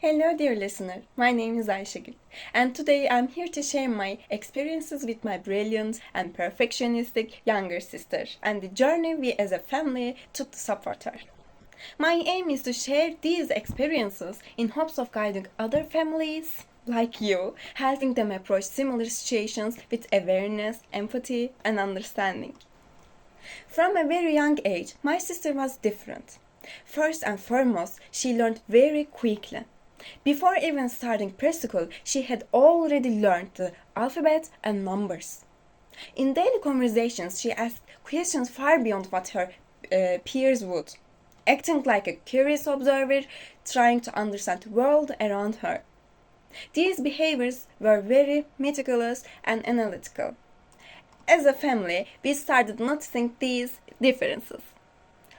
Hello, dear listener. My name is Ayşegül, and today I'm here to share my experiences with my brilliant and perfectionistic younger sister and the journey we as a family took to support her. My aim is to share these experiences in hopes of guiding other families like you, helping them approach similar situations with awareness, empathy, and understanding. From a very young age, my sister was different. First and foremost, she learned very quickly. Before even starting preschool, she had already learned the alphabet and numbers. In daily conversations, she asked questions far beyond what her peers would, acting like a curious observer, trying to understand the world around her. These behaviors were very meticulous and analytical. As a family, we started noticing these differences.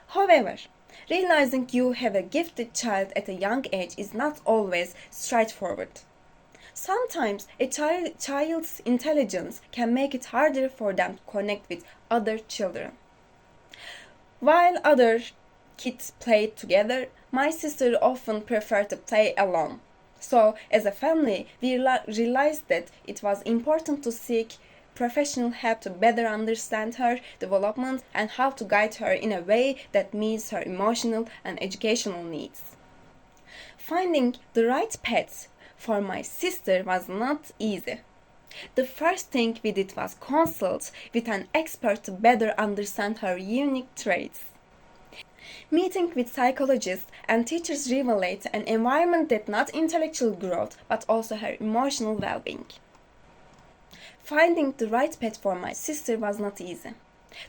However, realizing you have a gifted child at a young age is not always straightforward. Sometimes a child's intelligence can make it harder for them to connect with other children. While other kids played together, my sister often preferred to play alone. So, as a family, we realized that it was important to seek professional help to better understand her development and how to guide her in a way that meets her emotional and educational needs. Finding the right path for my sister was not easy. The first thing we did was consult with an expert to better understand her unique traits. Meeting with psychologists and teachers revealed an environment that not intellectual growth but also her emotional well-being. Finding the right path for my sister was not easy.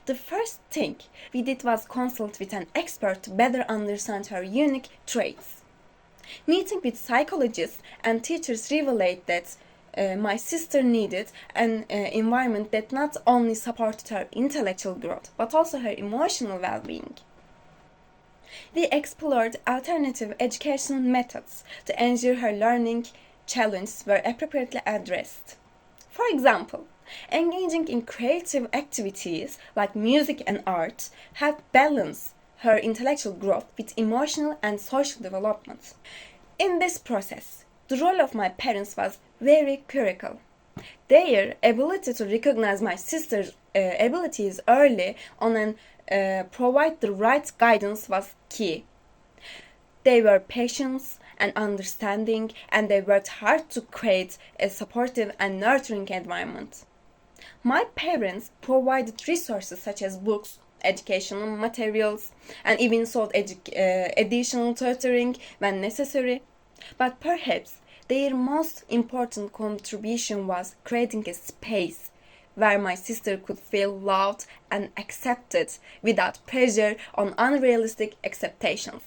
The first thing we did was consult with an expert to better understand her unique traits. Meeting with psychologists and teachers revealed that my sister needed an environment that not only supported her intellectual growth but also her emotional well-being. We explored alternative educational methods to ensure her learning challenges were appropriately addressed. For example, engaging in creative activities like music and art helped balance her intellectual growth with emotional and social development. In this process, the role of my parents was very critical. Their ability to recognize my sister's abilities early on and provide the right guidance was key. They were patient and understanding, and they worked hard to create a supportive and nurturing environment. My parents provided resources such as books, educational materials, and even sought additional tutoring when necessary. But perhaps their most important contribution was creating a space where my sister could feel loved and accepted without pressure on unrealistic expectations.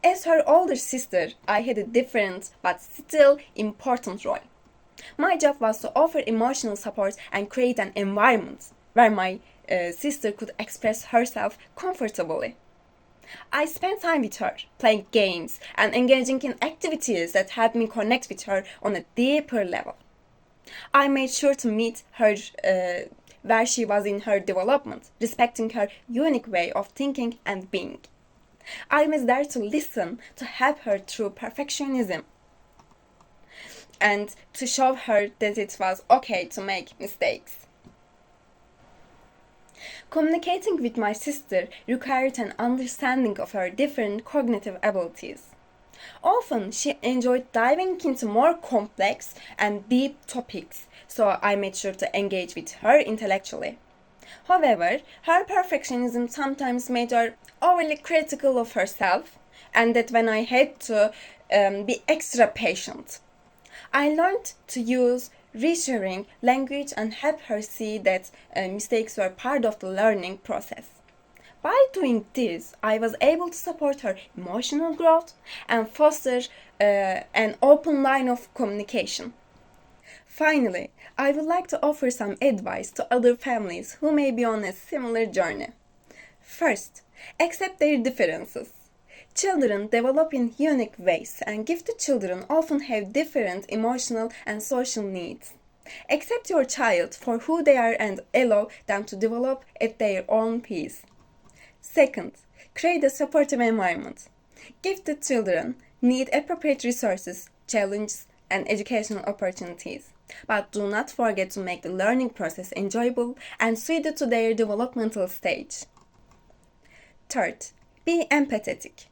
As her older sister, I had a different but still important role. My job was to offer emotional support and create an environment where my sister could express herself comfortably. I spent time with her, playing games and engaging in activities that helped me connect with her on a deeper level. I made sure to meet her where she was in her development, respecting her unique way of thinking and being. I was there to listen, to help her through perfectionism, and to show her that it was okay to make mistakes. Communicating with my sister required an understanding of her different cognitive abilities. Often she enjoyed diving into more complex and deep topics, so I made sure to engage with her intellectually. However, her perfectionism sometimes made her overly critical of herself, and that when I had to be extra patient. I learned to use reassuring language and help her see that mistakes were part of the learning process. By doing this, I was able to support her emotional growth and foster an open line of communication. Finally, I would like to offer some advice to other families who may be on a similar journey. First, accept their differences. Children develop in unique ways, and gifted children often have different emotional and social needs. Accept your child for who they are and allow them to develop at their own pace. Second, create a supportive environment. Gifted children Need appropriate resources, challenges, and educational opportunities. But do not forget to make the learning process enjoyable and suited to their developmental stage. Third, be empathetic.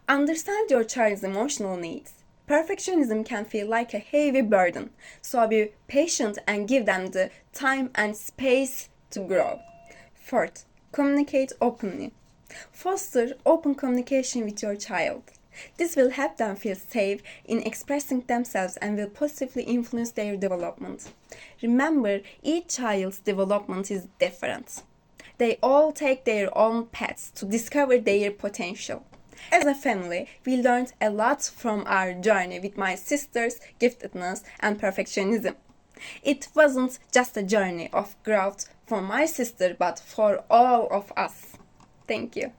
Understand your child's emotional needs. Perfectionism can feel like a heavy burden, so be patient and give them the time and space to grow. Fourth, communicate openly. Foster open communication with your child. This will help them feel safe in expressing themselves and will positively influence their development. Remember, each child's development is different. They all take their own paths to discover their potential. As a family, we learned a lot from our journey with my sister's giftedness and perfectionism. It wasn't just a journey of growth for my sister, but for all of us. Thank you.